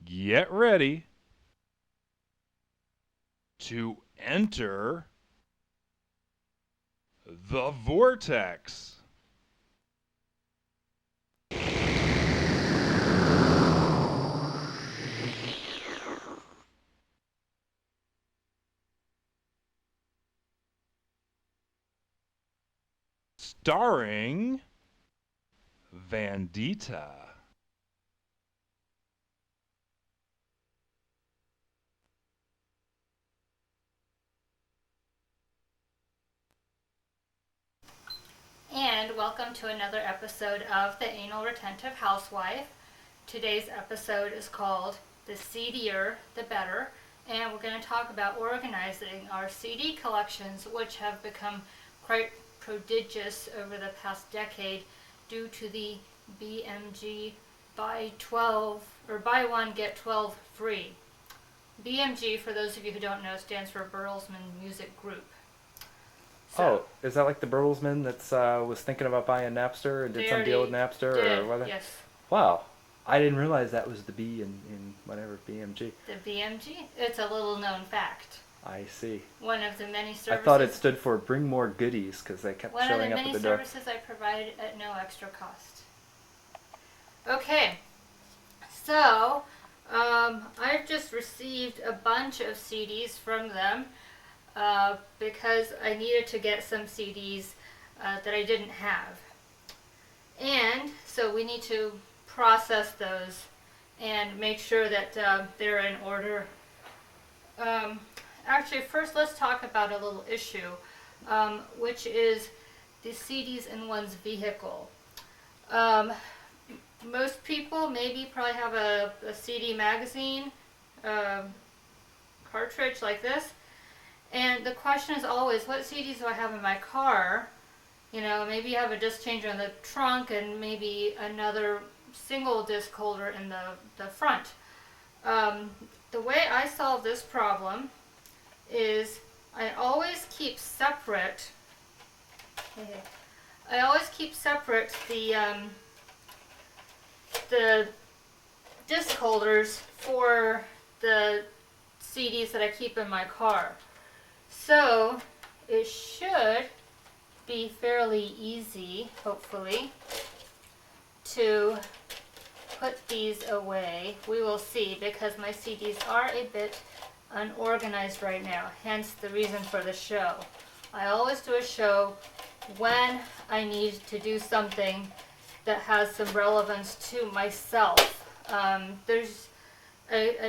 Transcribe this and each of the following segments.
Get ready to enter the vortex. Starring Vandita. And welcome to another episode of the Anal Retentive Housewife. Today's episode is called The CDer, the Better, and we're going to talk about organizing our CD collections, which have become quite prodigious over the past decade due to the BMG buy 12 or buy one get 12 free. BMG, for those of you who don't know, stands for Bertelsmann Music Group. Oh, is that like the Bertelsmann that's was thinking about buying Napster and did They some deal with already Napster did, or whether? yes. Wow, I didn't realize that was the B in whatever BMG. The BMG? It's a little known fact. I see. One of the many I thought it services stood for bring more goodies because they kept one of the showing up at many the door. services I provide at no extra cost. Okay, so I've just received a bunch of CDs from them because I needed to get some CDs that I didn't have. And so we need to process those and make sure that they're in order. Actually, first let's talk about a little issue, which is the CDs in one's vehicle. Um, Most people maybe probably have a CD magazine cartridge like this, and the question is always, what CDs do I have in my car? You know, maybe you have a disc changer in the trunk and maybe another single disc holder in the front. The way I solve this problem is I always keep separate. I always keep separate the disc holders for the CDs that I keep in my car. So it should be fairly easy, hopefully, to put these away. We will see, because my CDs are a bit unorganized right now, hence the reason for the show. I always do a show when I need to do something that has some relevance to myself. I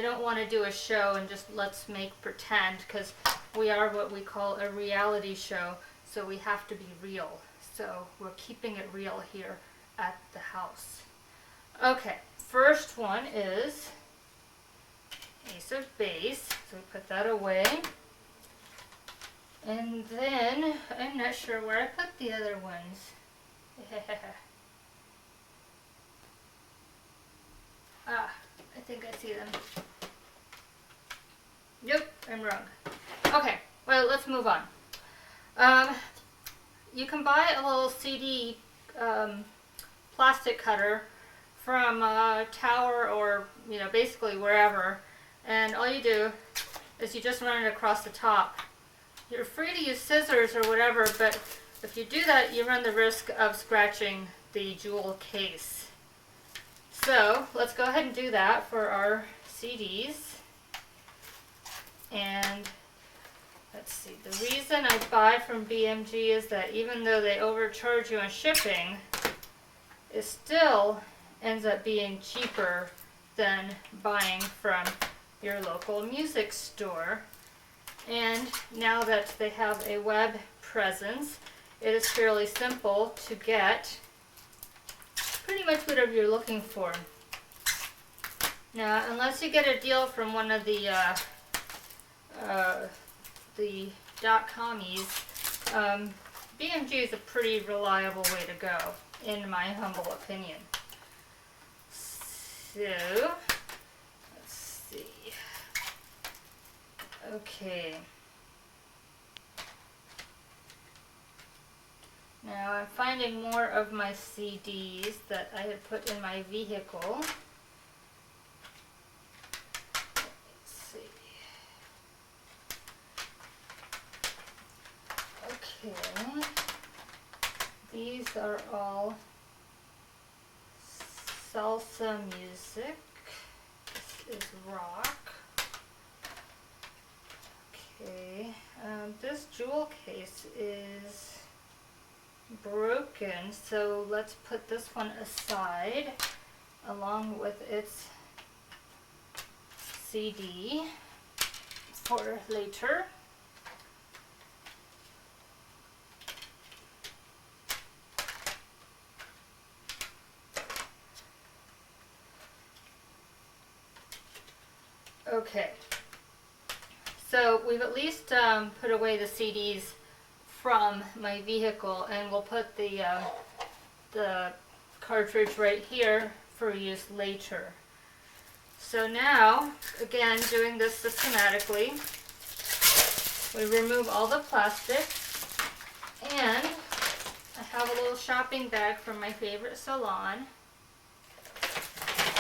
don't want to do a show and just let's make pretend, because we are what we call a reality show, so we have to be real. So we're keeping it real here at the house. Okay, first one is Ace of Base, so we put that away. And then, I'm not sure where I put the other ones. I think I see them. Nope, I'm wrong. Okay, well, let's move on. You can buy a little CD plastic cutter from Tower or, basically wherever. And all you do is you just run it across the top. You're free to use scissors or whatever, but if you do that, you run the risk of scratching the jewel case. So let's go ahead and do that for our CDs. And let's see, the reason I buy from BMG is that even though they overcharge you on shipping, it still ends up being cheaper than buying from your local music store. And now that they have a web presence, it is fairly simple to get pretty much whatever you're looking for. Now, unless you get a deal from one of the .commies, BMG is a pretty reliable way to go, in my humble opinion. So, let's see. Okay. Now I'm finding more of my CDs that I had put in my vehicle. Okay. These are all salsa music. This is rock. Okay. This jewel case is broken, so let's put this one aside along with its CD for later. Okay, so we've at least put away the CDs from my vehicle, and we'll put the cartridge right here for use later. So now, again, doing this systematically, we remove all the plastic, and I have a little shopping bag from my favorite salon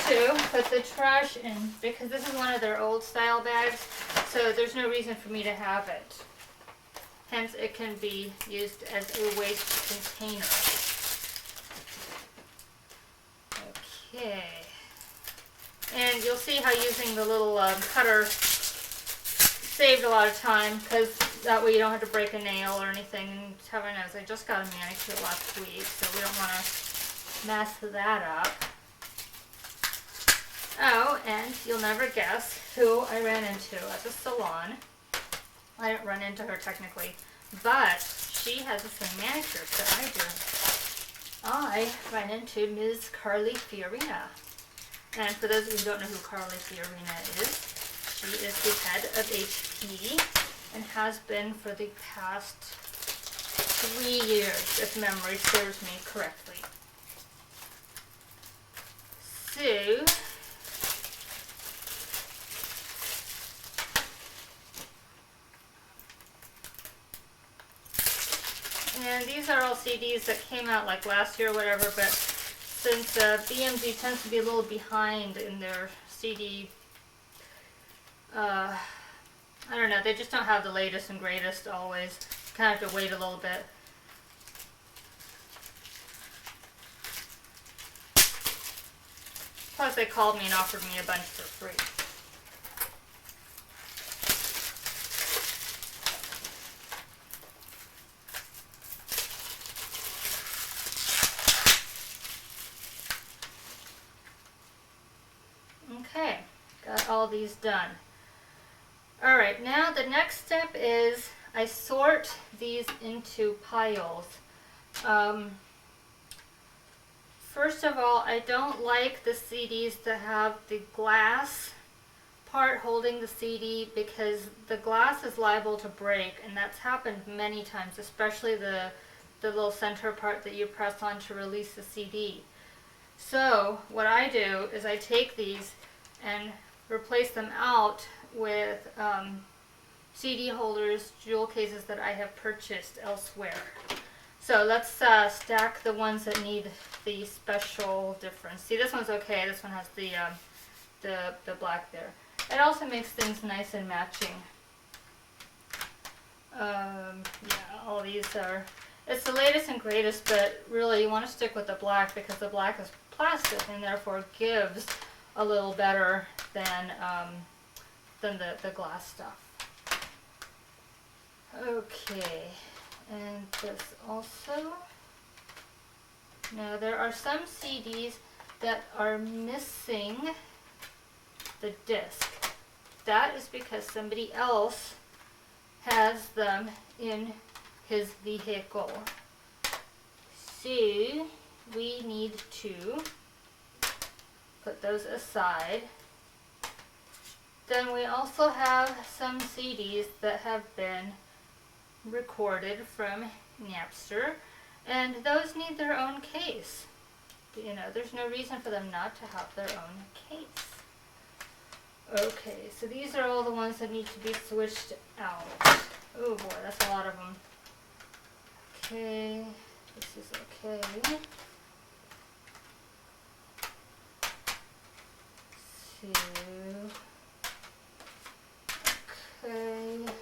to put the trash in, because this is one of their old style bags, so there's no reason for me to have it. Hence, it can be used as a waste container. Okay. And you'll see how using the little cutter saved a lot of time, because that way you don't have to break a nail or anything. And heaven knows, I just got a manicure last week, so we don't want to mess that up. Oh, and you'll never guess who I ran into at the salon. I didn't run into her technically, but she has the same manicure that I do. I ran into Ms. Carly Fiorina. And for those of you who don't know who Carly Fiorina is, she is the head of HP and has been for the past 3 years, if memory serves me correctly. So, and these are all CDs that came out like last year or whatever, but since BMG tends to be a little behind in their CD, I don't know, they just don't have the latest and greatest always. Kind of have to wait a little bit. Plus they called me and offered me a bunch for free. Okay, got all these done. Alright, now the next step is I sort these into piles. First of all, I don't like the CDs that have the glass part holding the CD, because the glass is liable to break, and that's happened many times, especially the little center part that you press on to release the CD. So what I do is I take these and replace them out with CD holders, jewel cases that I have purchased elsewhere. So let's stack the ones that need the special difference. See, this one's okay. This one has the black there. It also makes things nice and matching. Yeah, all these are, it's the latest and greatest, but really you want to stick with the black because the black is plastic and therefore gives a little better than the glass stuff. Okay, and this also. Now there are some CDs that are missing the disc. That is because somebody else has them in his vehicle. So we need to put those aside. Then we also have some CDs that have been recorded from Napster, and those need their own case. You know, there's no reason for them not to have their own case. Okay, so these are all the ones that need to be switched out. Oh boy, that's a lot of them. Okay, this is okay. Okay.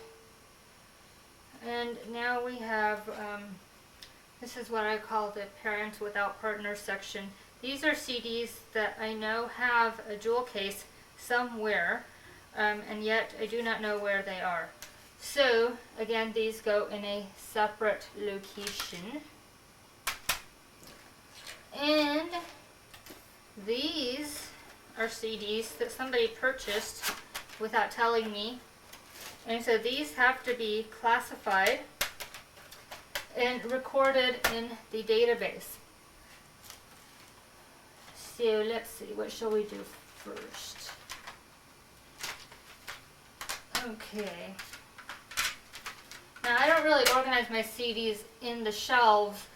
And now we have This is what I call the Parents Without Partners section. These are CDs that I know have a jewel case somewhere, and yet I do not know where they are. So, again, these go in a separate location. And these are CDs that somebody purchased without telling me. And so these have to be classified and recorded in the database. So let's see, what shall we do first? Okay. Now I don't really organize my CDs in the shelves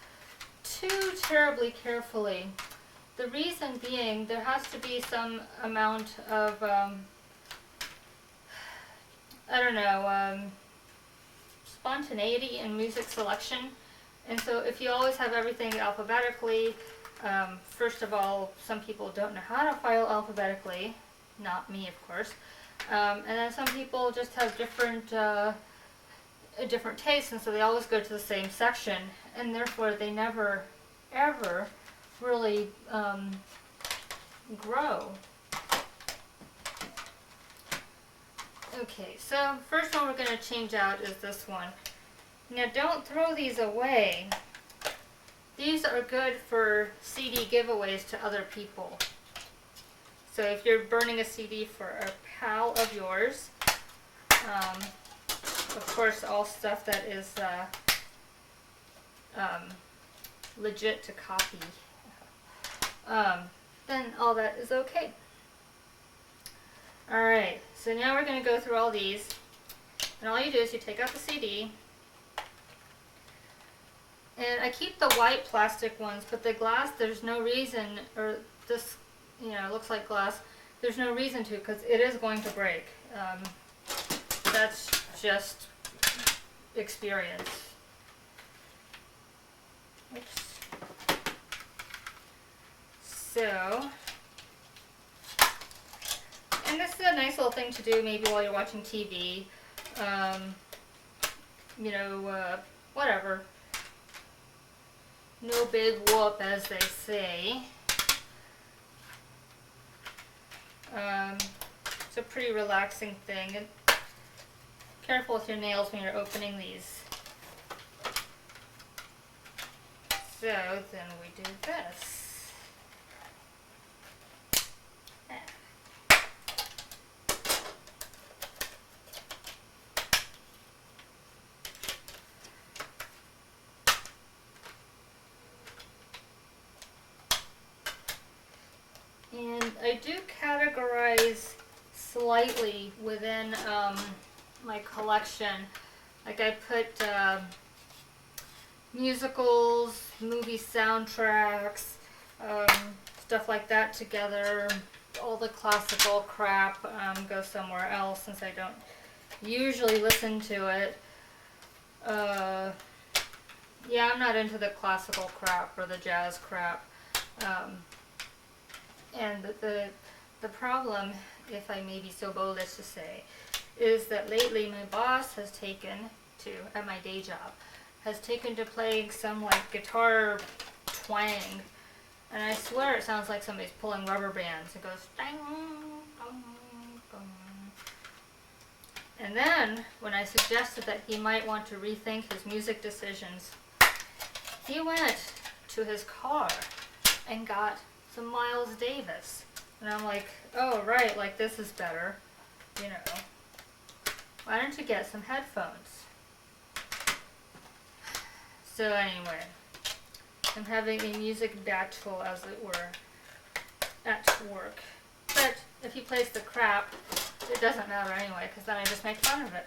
too terribly carefully. The reason being, there has to be some amount of, spontaneity in music selection. And so if you always have everything alphabetically, first of all, some people don't know how to file alphabetically, not me of course, and then some people just have different tastes, and so they always go to the same section, and therefore they never ever really grow. Okay, so first one we're going to change out is this one. Now don't throw these away. These are good for CD giveaways to other people. So if you're burning a CD for a pal of yours, of course all stuff that is legit to copy, then all that is okay. Alright, so now we're going to go through all these, and all you do is you take out the CD, and I keep the white plastic ones, but the glass, there's no reason, or this, looks like glass, there's no reason to, because it is going to break. That's just experience. Oops. So, and this is a nice little thing to do maybe while you're watching TV, whatever. No big whoop, as they say. It's a pretty relaxing thing. And careful with your nails when you're opening these. So then we do this. And I do categorize slightly within my collection. Like I put musicals, movie soundtracks, stuff like that together. All the classical crap goes somewhere else since I don't usually listen to it. Yeah, I'm not into the classical crap or the jazz crap. And the problem, if I may be so bold as to say, is that lately my boss has taken to, at my day job, has taken to playing some like guitar twang, and I swear it sounds like somebody's pulling rubber bands. It goes dang, dong, dong. And then when I suggested that he might want to rethink his music decisions, he went to his car and got some Miles Davis. And I'm like, oh right, like this is better, Why don't you get some headphones? So anyway, I'm having a music battle, as it were, at work. But if he plays the crap, it doesn't matter anyway, because then I just make fun of it.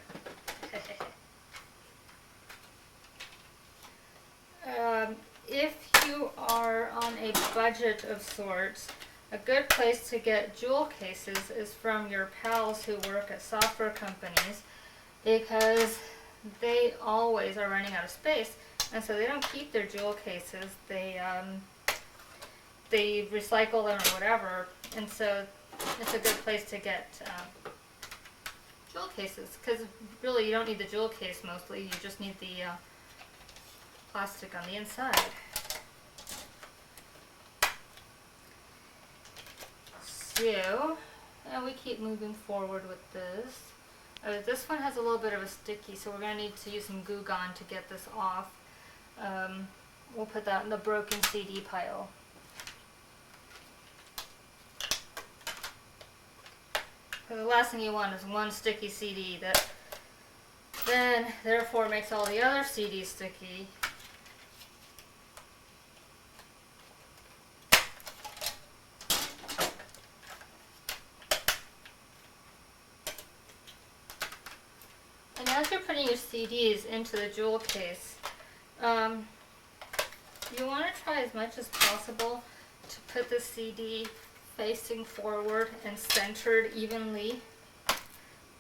If you are on a budget of sorts, a good place to get jewel cases is from your pals who work at software companies, because they always are running out of space, and so they don't keep their jewel cases. They recycle them or whatever, and so it's a good place to get jewel cases, because really you don't need the jewel case mostly, you just need the plastic on the inside. So, and we keep moving forward with this. This one has a little bit of a sticky, so we're going to need to use some Goo Gone to get this off. We'll put that in the broken CD pile. So the last thing you want is one sticky CD that then therefore makes all the other CDs sticky. And as you're putting your CDs into the jewel case, you want to try as much as possible to put the CD facing forward and centered evenly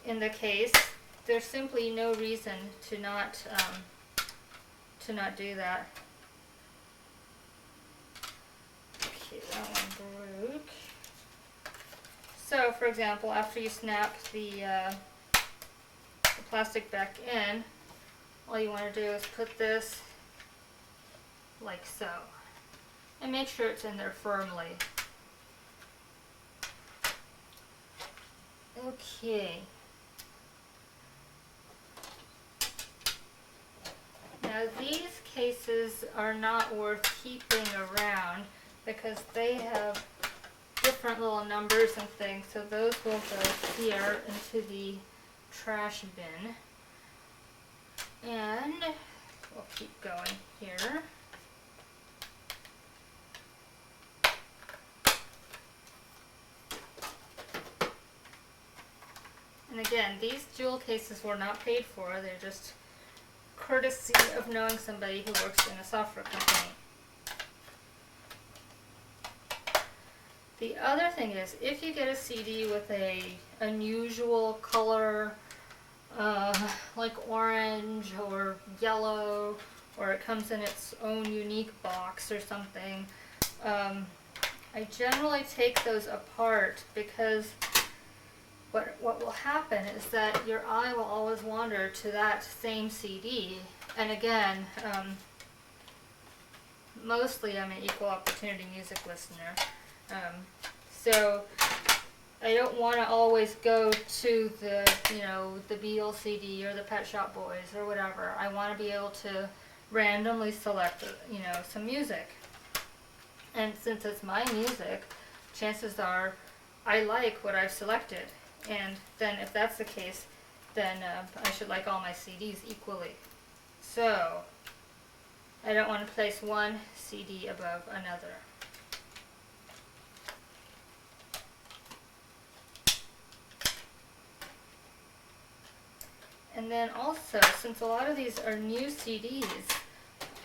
in the case. There's simply no reason to not do that. Okay, that one broke. So, for example, after you snap the plastic back in, all you want to do is put this like so, and make sure it's in there firmly. Okay. Now these cases are not worth keeping around because they have different little numbers and things, so those will go here into the trash bin. And we'll keep going here. And again, these jewel cases were not paid for, they're just courtesy of knowing somebody who works in a software company. The other thing is, if you get a CD with a unusual color, like orange or yellow, or it comes in its own unique box or something, I generally take those apart because what will happen is that your eye will always wander to that same CD. And again, mostly I'm an equal opportunity music listener. So I don't want to always go to the, the Beatles CD or the Pet Shop Boys or whatever. I want to be able to randomly select, some music. And since it's my music, chances are I like what I've selected. And then if that's the case, then I should like all my CDs equally. So I don't want to place one CD above another. And then also, since a lot of these are new CDs,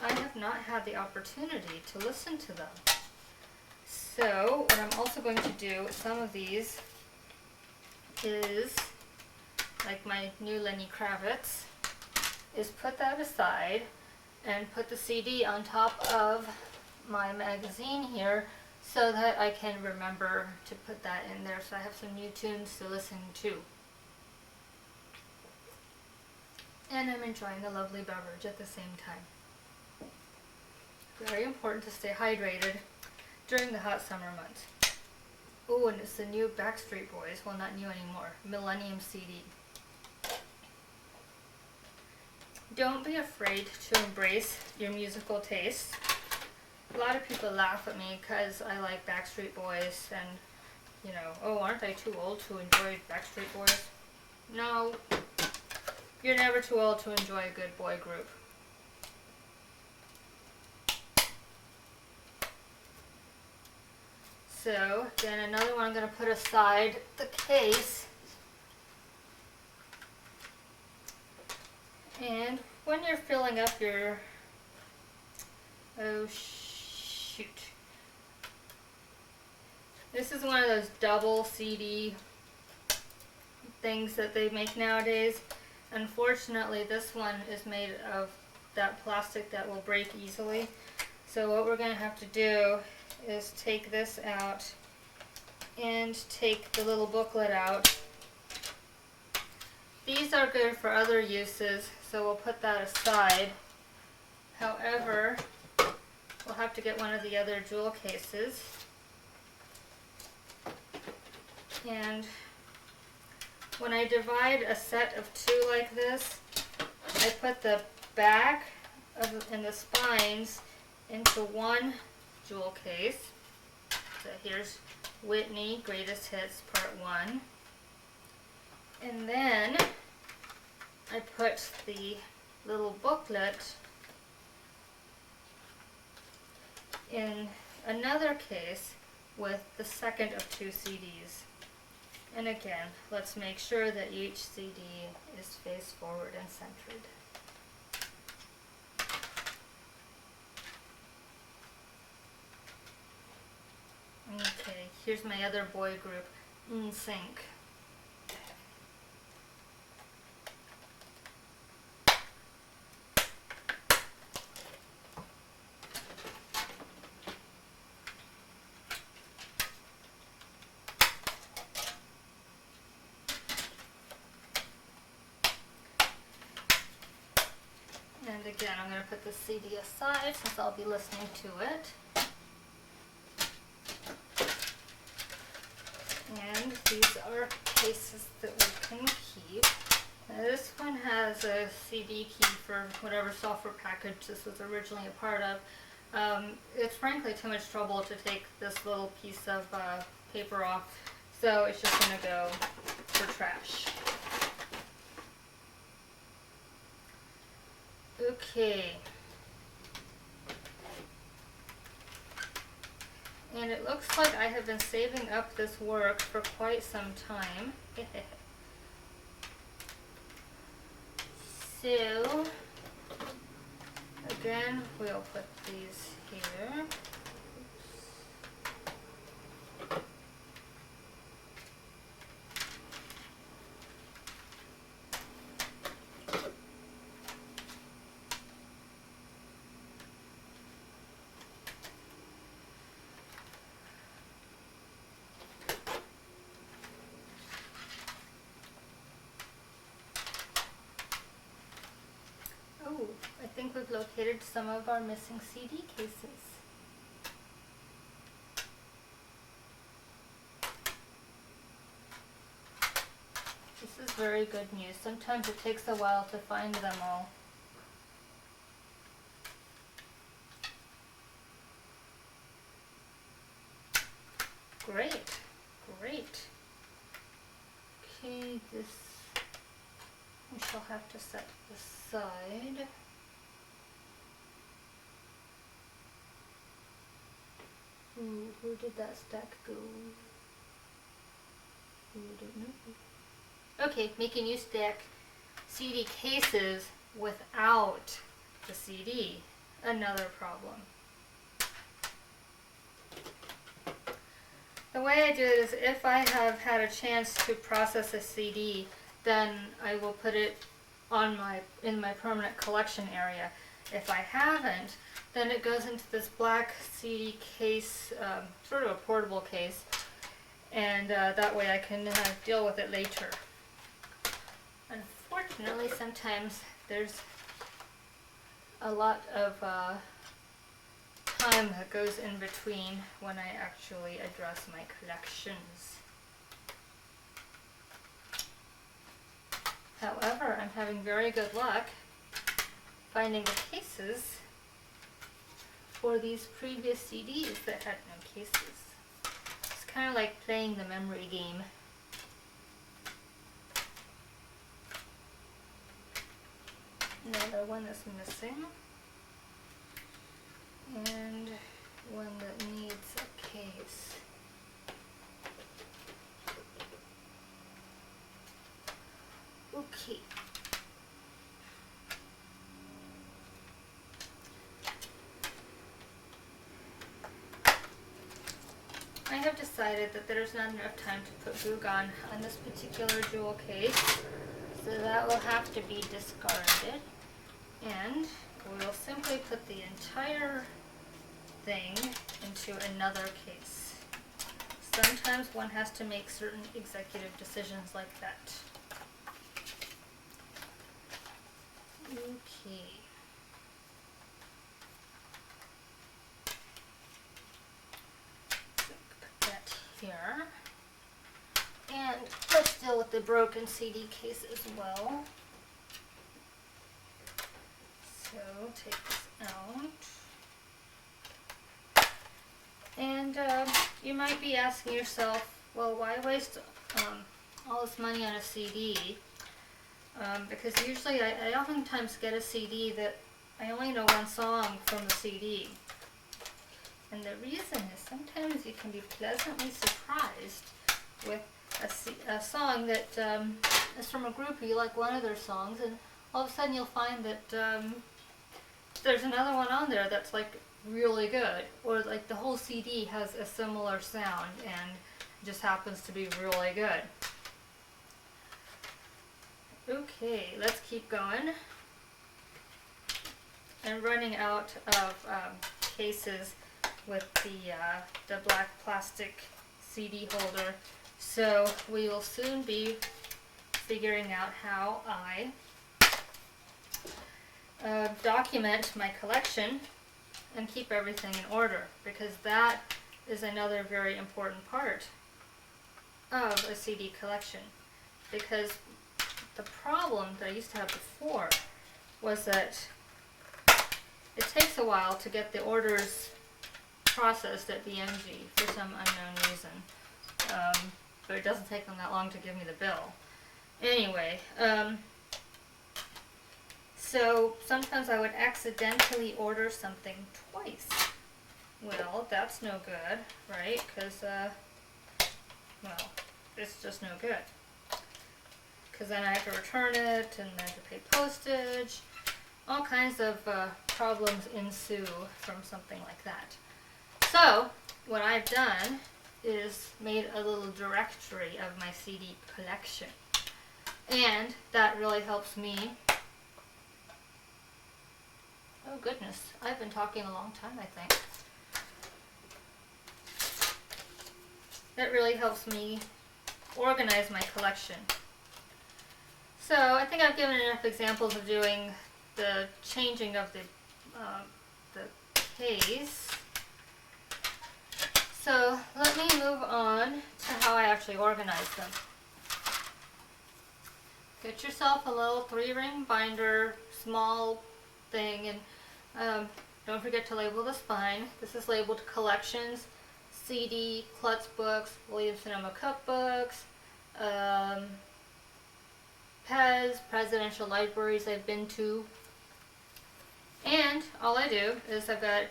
I have not had the opportunity to listen to them. So what I'm also going to do with some of these is, like my new Lenny Kravitz, is put that aside and put the CD on top of my magazine here so that I can remember to put that in there, so I have some new tunes to listen to. And I'm enjoying a lovely beverage at the same time. Very important to stay hydrated during the hot summer months. Oh, and it's the new Backstreet Boys, well, not new anymore, Millennium CD. Don't be afraid to embrace your musical tastes. A lot of people laugh at me because I like Backstreet Boys and, oh, aren't I too old to enjoy Backstreet Boys? No, you're never too old to enjoy a good boy group. So, then another one I'm going to put aside the case. And when you're filling up your, oh shoot. This is one of those double CD things that they make nowadays. Unfortunately, this one is made of that plastic that will break easily. So what we're going to have to do is take this out and take the little booklet out. These are good for other uses, so we'll put that aside. However, we'll have to get one of the other jewel cases. And when I divide a set of 2 like this, I put the back and the spines into one jewel case. So here's Whitney Greatest Hits Part 1. And then I put the little booklet in another case with the second of 2 CDs. And again, let's make sure that each CD is face forward and centered. Okay, here's my other boy group, NSYNC. And again, I'm going to put the CD aside since I'll be listening to it. And these are cases that we can keep. Now this one has a CD key for whatever software package this was originally a part of. It's frankly too much trouble to take this little piece of paper off, so it's just going to go for trash. Okay. And it looks like I have been saving up this work for quite some time. So, again, we'll put these here. Oh, I think we've located some of our missing CD cases. This is very good news. Sometimes it takes a while to find them all. Great, great. Okay, this we shall have to set aside. Ooh, where did that stack go? Ooh, I don't know. Okay, making you stack CD cases without the CD. Another problem. The way I do it is if I have had a chance to process a CD, then I will put it on in my permanent collection area. If I haven't, then it goes into this black CD case, sort of a portable case, and that way I can deal with it later. Unfortunately, sometimes there's a lot of time that goes in between when I actually address my collections. However, I'm having very good luck finding the cases for these previous CDs that had no cases. It's kind of like playing the memory game. Another one that's missing. And one that needs a case. Okay. I have decided that there's not enough time to put glue gun on this particular jewel case, so that will have to be discarded. And we'll simply put the entire thing into another case. Sometimes one has to make certain executive decisions like that. Okay. here. And let's deal with the broken CD case as well. So take this out. And you might be asking yourself, well, why waste all this money on a CD? Because usually I oftentimes get a CD that I only know one song from the CD. And the reason is sometimes you can be pleasantly surprised with a song that is from a group, you like one of their songs, and all of a sudden you'll find that there's another one on there that's like really good, or like the whole CD has a similar sound and just happens to be really good. Okay, let's keep going. I'm running out of cases with the black plastic CD holder, so we will soon be figuring out how I document my collection and keep everything in order, because that is another very important part of a CD collection. Because the problem that I used to have before was that it takes a while to get the orders processed at BMG for some unknown reason. But it doesn't take them that long to give me the bill. Anyway, so sometimes I would accidentally order something twice. Well, that's no good, right? Because, well, it's just no good. Because then I have to return it, and I have to pay postage. All kinds of problems ensue from something like that. So, what I've done is made a little directory of my CD collection. And that really helps me. Oh goodness, I've been talking a long time, I think. That really helps me organize my collection. So I think I've given enough examples of doing the changing of the case. So let me move on to how I actually organize them. Get yourself a little 3-ring binder, small thing, and don't forget to label the spine. This is labeled collections, CD, Klutz books, Williams-Sonoma cookbooks, PEZ, presidential libraries I've been to. And all I do is I've got,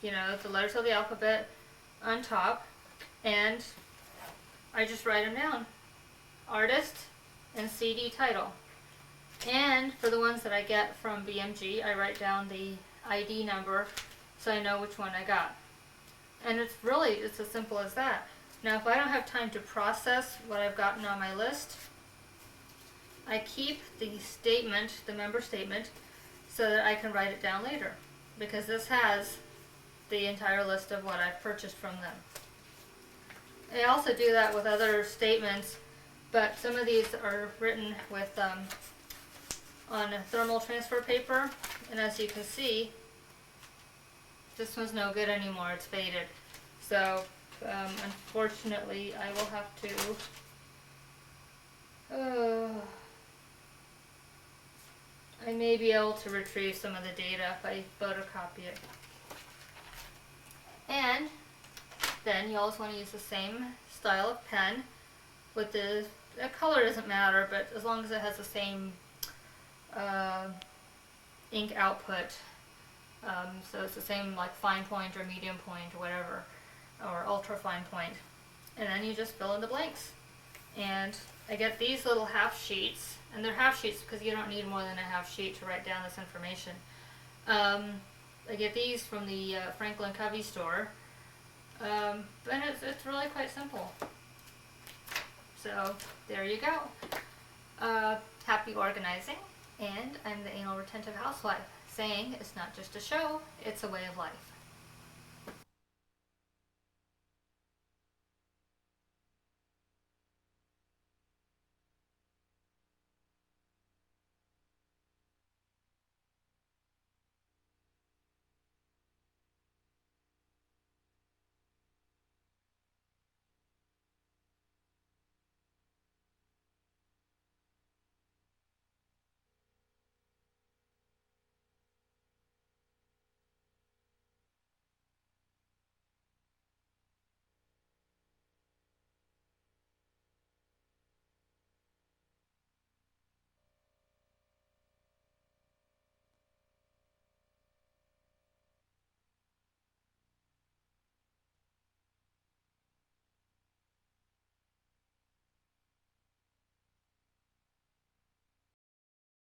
the letters of the alphabet on top, and I just write them down. Artist and CD title. And for the ones that I get from BMG, I write down the ID number so I know which one I got. And it's as simple as that. Now if I don't have time to process what I've gotten on my list, I keep the statement, the member statement, so that I can write it down later. Because this has the entire list of what I've purchased from them. I also do that with other statements, but some of these are written with on a thermal transfer paper, and as you can see, this one's no good anymore, it's faded. So unfortunately I will have to I may be able to retrieve some of the data if I photocopy it. And then you always want to use the same style of pen with the color doesn't matter, but as long as it has the same ink output, so it's the same like fine point or medium point or whatever, or ultra fine point, and then you just fill in the blanks. And I get these little half sheets, and they're half sheets because you don't need more than a half sheet to write down this information. I get these from the Franklin Covey store, and it's really quite simple. So there you go. Happy organizing, and I'm the Anal Retentive Housewife, saying it's not just a show, it's a way of life.